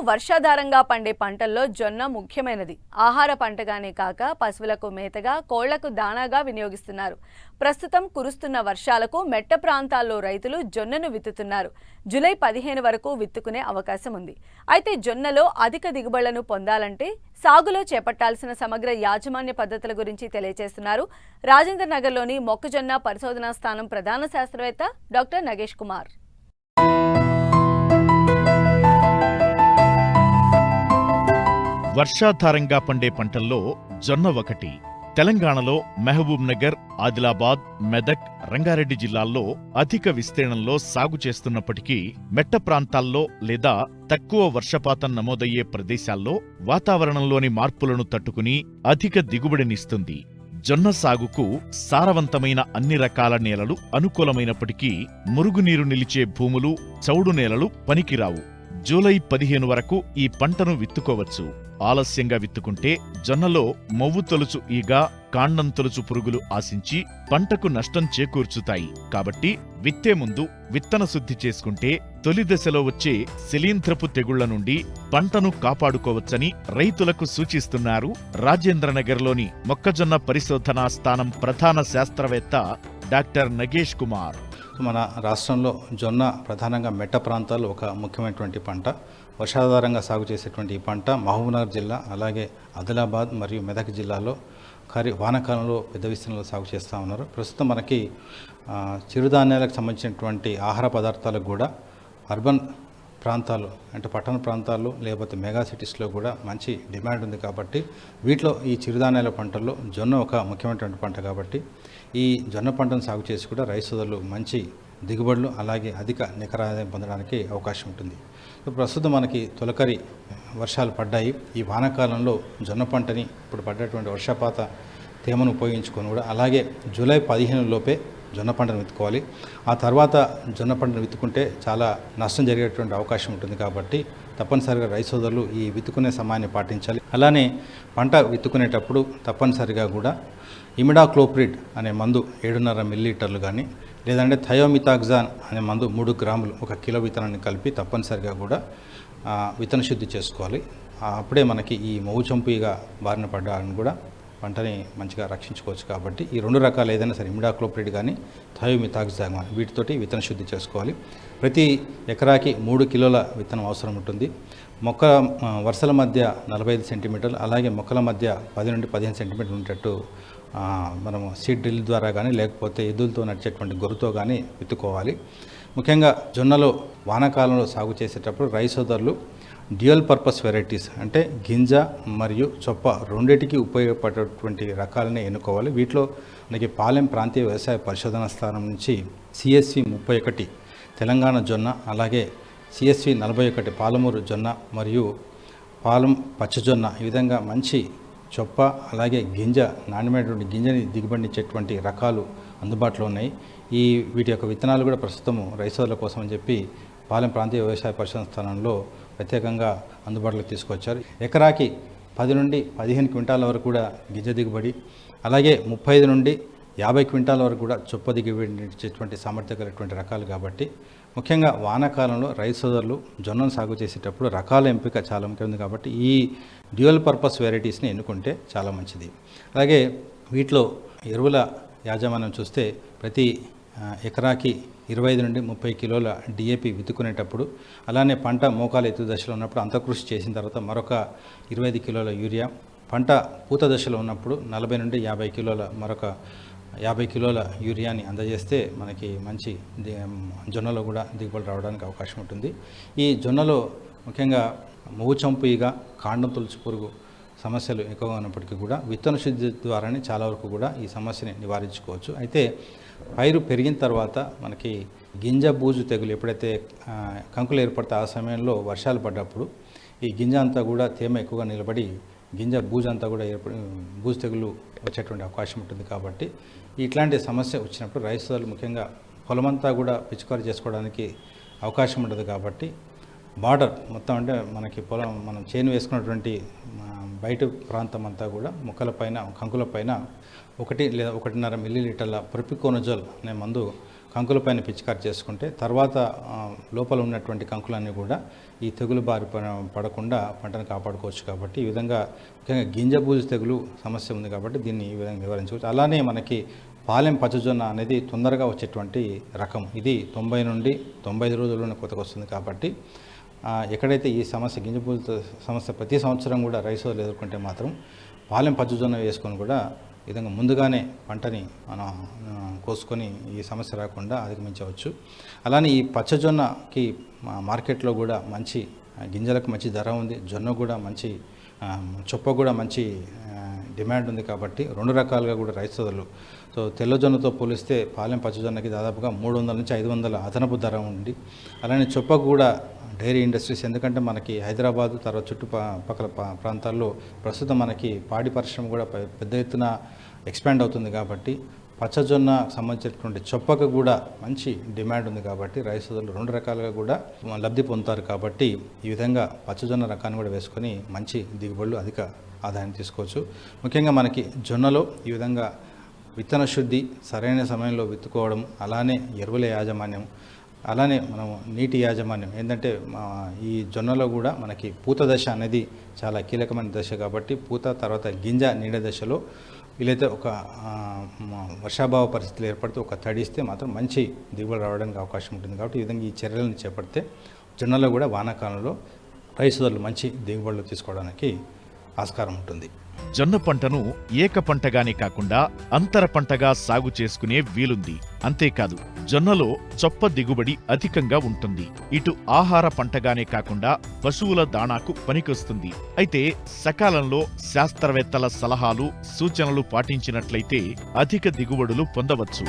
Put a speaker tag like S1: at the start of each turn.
S1: వర్షాధారంగా పండే పంటల్లో జొన్న ముఖ్యమైనది. ఆహార పంటగానే కాక పశువులకు మేతగా, కోళ్లకు దానాగా వినియోగిస్తున్నారు. ప్రస్తుతం కురుస్తున్న వర్షాలకు మెట్ట ప్రాంతాల్లో రైతులు జొన్నను విత్తుతున్నారు. జూలై 15 వరకు విత్తుకునే అవకాశం ఉంది. అయితే జొన్నలో అధిక దిగుబడులను పొందాలంటే సాగులో చేపట్టాల్సిన సమగ్ర యాజమాన్య పద్ధతుల గురించి తెలియజేస్తున్నారు రాజేంద్ర నగర్లోని మొక్కజొన్న పరిశోధనా స్థానం ప్రధాన శాస్త్రవేత్త డాక్టర్ నగేష్ కుమార్.
S2: వర్షాధారంగా పండే పంటల్లో జొన్న ఒకటి. తెలంగాణలో మహబూబ్ నగర్, ఆదిలాబాద్, మెదక్, రంగారెడ్డి జిల్లాల్లో అధిక విస్తీర్ణంలో సాగు చేస్తున్నప్పటికీ మెట్ట ప్రాంతాల్లో లేదా తక్కువ వర్షపాతం నమోదయ్యే ప్రదేశాల్లో వాతావరణంలోని మార్పులను తట్టుకుని అధిక దిగుబడినిస్తుంది. జొన్న సాగుకు సారవంతమైన అన్ని రకాల నేలలు అనుకూలమైనప్పటికీ మురుగునీరు నిలిచే భూములు, చౌడు నేలలు పనికిరావు. జూలై 15 వరకు ఈ పంటను విత్తుకోవచ్చు. ఆలస్యంగా విత్తుకుంటే జొన్నలో మొవ్వు తొలుచు ఈగ, కాండం తొలుచు పురుగులు ఆశించి పంటకు నష్టం చేకూర్చుతాయి. కాబట్టి విత్తే ముందు విత్తన శుద్ధి చేసుకుంటే తొలి దశలో వచ్చే శిలీంధ్రపు తెగుళ్ల నుండి పంటను కాపాడుకోవచ్చని రైతులకు సూచిస్తున్నారు రాజేంద్రనగర్లోని మొక్కజొన్న పరిశోధనా స్థానం ప్రధాన శాస్త్రవేత్త డాక్టర్ నగేష్ కుమార్.
S3: మన రాష్ట్రంలో జొన్న ప్రధానంగా మెట్ట ప్రాంతాల్లో ఒక ముఖ్యమైనటువంటి పంట. వర్షాధారంగా సాగు చేసేటువంటి ఈ పంట మహబూబ్నగర్ జిల్లా, అలాగే ఆదిలాబాద్ మరియు మెదక్ జిల్లాలో వానాకాలంలో పెద్ద విస్తీర్ణంలో సాగు చేస్తూ ఉన్నారు. ప్రస్తుతం మనకి చిరుధాన్యాలకు సంబంధించినటువంటి ఆహార పదార్థాలకు కూడా అర్బన్ ప్రాంతాలు అంటే పట్టణ ప్రాంతాల్లో లేకపోతే మెగా సిటీస్లో కూడా మంచి డిమాండ్ ఉంది. కాబట్టి వీటిలో ఈ చిరుధాన్యాల పంటల్లో జొన్న ఒక ముఖ్యమైనటువంటి పంట. కాబట్టి ఈ జొన్న పంటను సాగు చేసి కూడా రైతు సోదరులు మంచి దిగుబడులు అలాగే అధిక నికర ఆదాయం పొందడానికి అవకాశం ఉంటుంది. ప్రస్తుతం మనకి తొలకరి వర్షాలు పడ్డాయి. ఈ వానాకాలంలో జొన్న పంటని ఇప్పుడు పడ్డటువంటి వర్షపాత తేమను ఉపయోగించుకొని కూడా అలాగే జూలై 15 లోపే జొన్న పంటను విత్తుకోవాలి. ఆ తర్వాత జొన్న పంటను విత్తుకుంటే చాలా నష్టం జరిగేటువంటి అవకాశం ఉంటుంది. కాబట్టి తప్పనిసరిగా రైతు సోదరులు ఈ విత్తుకునే సమయాన్ని పాటించాలి. అలానే పంట విత్తుకునేటప్పుడు తప్పనిసరిగా కూడా ఇమిడాక్లోప్రిడ్ అనే మందు 7.5 మిల్లీలీటర్లు కానీ లేదంటే థయోమితాగ్జాన్ అనే మందు 3 గ్రాములు 1 కిలో విత్తనాన్ని కలిపి తప్పనిసరిగా కూడా విత్తన శుద్ధి చేసుకోవాలి. అప్పుడే మనకి ఈ మొవ్వు చంపుగా బారిన పడ్డాన్ని కూడా పంటని మంచిగా రక్షించుకోవచ్చు. కాబట్టి ఈ 2 రకాలు ఏదైనా సరే ఇమిడాక్లోప్రిడ్ కానీ థయోమితాగ్జాన్ వీటితోటి విత్తన శుద్ధి చేసుకోవాలి. ప్రతి ఎకరాకి 3 కిలోల విత్తనం అవసరం ఉంటుంది. మొక్క వరుసల మధ్య 45 సెంటీమీటర్లు అలాగే మొక్కల మధ్య 10 నుండి 15 సెంటీమీటర్లు ఉండేటట్టు మనము సీడ్ డ్రిల్ ద్వారా కానీ లేకపోతే ఎద్దులతో నడిచేటువంటి గొర్రుతో కానీ విత్తుకోవాలి. ముఖ్యంగా జొన్నలో వానాకాలంలో సాగు చేసేటప్పుడు రైతు సోదరులు డ్యూయల్ పర్పస్ వెరైటీస్ అంటే గింజ మరియు చొప్ప రెండింటికి ఉపయోగపడేటువంటి రకాలనే ఎన్నుకోవాలి. వీటిలో మనకి పాలెం ప్రాంతీయ వ్యవసాయ పరిశోధనా స్థానం నుంచి CSV 31 తెలంగాణ జొన్న, అలాగే CSV 41 పాలమూరు జొన్న మరియు పాలెం పచ్చజొన్న ఈ విధంగా మంచి చొప్ప అలాగే గింజ నాణ్యమైనటువంటి గింజని దిగుబడినిచ్చేటువంటి రకాలు అందుబాటులో ఉన్నాయి. వీటి యొక్క విత్తనాలు కూడా ప్రస్తుతం రైతు సోదరుల కోసం అని చెప్పి పాలెం ప్రాంతీయ వ్యవసాయ పరిశోధన స్థానంలో ప్రత్యేకంగా అందుబాటులోకి తీసుకొచ్చారు. ఎకరాకి 10 నుండి 15 క్వింటాల వరకు కూడా గింజ దిగుబడి, అలాగే 35 నుండి 50 క్వింటాల వరకు కూడా చొప్ప దిగుబడి ఇచ్చేటువంటి సామర్థ్యం కలిగినటువంటి రకాలు. కాబట్టి ముఖ్యంగా వానాకాలంలో రైతు సోదరులు జొన్నను సాగు చేసేటప్పుడు రకాల ఎంపిక చాలా ముఖ్యమైనది. కాబట్టి ఈ డ్యూయల్ పర్పస్ వెరైటీస్ని ఎన్నుకుంటే చాలా మంచిది. అలాగే వీటిలో ఎరువుల యాజమాన్యం చూస్తే ప్రతి ఎకరాకి 25 నుండి 30 కిలోల DAP విత్తుకునేటప్పుడు, అలానే పంట మోకాల ఎత్తు దశలో ఉన్నప్పుడు అంతకృషి చేసిన తర్వాత మరొక 25 కిలోల యూరియా, పంట పూత దశలో ఉన్నప్పుడు 40 నుండి 50 కిలోల మరొక 50 కిలోల యూరియాని అందజేస్తే మనకి మంచి జొన్నలో కూడా దిగుబడి రావడానికి అవకాశం ఉంటుంది. ఈ జొన్నలో ముఖ్యంగా మొవ్వు చంపుగా, కాండం తొలుచు పురుగు సమస్యలు ఎక్కువగా ఉన్నప్పటికీ కూడా విత్తన శుద్ధి ద్వారానే చాలా వరకు కూడా ఈ సమస్యని నివారించుకోవచ్చు. అయితే పైరు పెరిగిన తర్వాత మనకి గింజ బూజు తెగులు ఎప్పుడైతే కంకులు ఏర్పడితే ఆ సమయంలో వర్షాలు పడ్డప్పుడు ఈ గింజ అంతా కూడా తేమ ఎక్కువగా నిలబడి గింజ బూజు అంతా కూడా బూజు తెగులు వచ్చేటువంటి అవకాశం ఉంటుంది. కాబట్టి ఇట్లాంటి సమస్య వచ్చినప్పుడు రైతు సోదరులు ముఖ్యంగా పొలమంతా కూడా పిచికారీ చేసుకోవడానికి అవకాశం ఉండదు. కాబట్టి బార్డర్ మొత్తం అంటే మనకి పొలం మనం చేను వేసుకున్నటువంటి బయట ప్రాంతం అంతా కూడా మొక్కలపైన కంకులపైన 1 లేదా 1.5 మిల్లీలీటర్ల ప్రొపికోనజోల్ అనే మందు కంకులపైన పిచికారి చేసుకుంటే తర్వాత లోపల ఉన్నటువంటి కంకులన్నీ కూడా ఈ తెగులు బారి పడకుండా పంటను కాపాడుకోవచ్చు. కాబట్టి ఈ విధంగా ముఖ్యంగా గింజబూజు తెగులు సమస్య ఉంది కాబట్టి దీన్ని ఈ విధంగా నివారించుకోవచ్చు. అలానే మనకి పాలెం పచ్చజొన్న అనేది తొందరగా వచ్చేటువంటి రకం. ఇది 90 నుండి 95 రోజుల్లోనే కొత్తగా వస్తుంది. కాబట్టి ఎక్కడైతే ఈ సమస్య గింజబూజు సమస్య ప్రతి సంవత్సరం కూడా రైతులు ఎదుర్కొంటే మాత్రం పాలెం పచ్చజొన్న వేసుకొని కూడా ఈ విధంగా ముందుగానే పంటని మనం కోసుకొని ఈ సమస్య రాకుండా అధిగమించవచ్చు. అలానే ఈ పచ్చజొన్నకి మార్కెట్లో కూడా మంచి గింజలకు మంచి ధర ఉంది. జొన్న కూడా మంచి చొప్ప కూడా మంచి డిమాండ్ ఉంది. కాబట్టి 2 రకాలుగా కూడా రైతు సోదరులు సో తెల్లజొన్నతో పోలిస్తే పాలెం పచ్చజొన్నకి దాదాపుగా 300 నుంచి 500 అదనపు ధర ఉంది. అలానే చొప్పకు కూడా డైరీ ఇండస్ట్రీస్, ఎందుకంటే మనకి హైదరాబాద్ తర్వాత చుట్టుపక్కల ప్రాంతాల్లో ప్రస్తుతం మనకి పాడి పరిశ్రమ కూడా పెద్ద ఎత్తున ఎక్స్పాండ్ అవుతుంది. కాబట్టి పచ్చజొన్న సంబంధించినటువంటి చొప్పకు కూడా మంచి డిమాండ్ ఉంది. కాబట్టి రైతు సోదరులు 2 రకాలుగా కూడా లబ్ధి పొందుతారు. కాబట్టి ఈ విధంగా పచ్చజొన్న రకాన్ని కూడా వేసుకొని మంచి దిగుబడులు, అధిక ఆదాయం తీసుకోవచ్చు. ముఖ్యంగా మనకి జొన్నలో ఈ విధంగా విత్తన శుద్ధి, సరైన సమయంలో విత్తుకోవడం, అలానే ఎరువుల యాజమాన్యం, అలానే మనం నీటి యాజమాన్యం. ఏంటంటే ఈ జొన్నలో కూడా మనకి పూత దశ అనేది చాలా కీలకమైన దశ. కాబట్టి పూత తర్వాత గింజ నీడ దశలో వీలైతే ఒక వర్షాభావ పరిస్థితులు ఏర్పడితే ఒక తడిస్తే మాత్రం మంచి దిగుబడి రావడానికి అవకాశం ఉంటుంది. కాబట్టి ఈ విధంగా ఈ చర్యలను చేపడితే జొన్నలో కూడా వానాకాలంలో రైతు సోదరులు మంచి దిగుబడులు తీసుకోవడానికి ఆస్కారం ఉంటుంది.
S2: జొన్న పంటను ఏక పంటగానే కాకుండా అంతర పంటగా సాగు చేసుకునే వీలుంది. అంతేకాదు జొన్నలో చొప్ప దిగుబడి అధికంగా ఉంటుంది. ఇటు ఆహార పంటగానే కాకుండా పశువుల దాణాకు పనికొస్తుంది. అయితే సకాలంలో శాస్త్రవేత్తల సలహాలు, సూచనలు పాటించినట్లయితే అధిక దిగుబడులు పొందవచ్చు.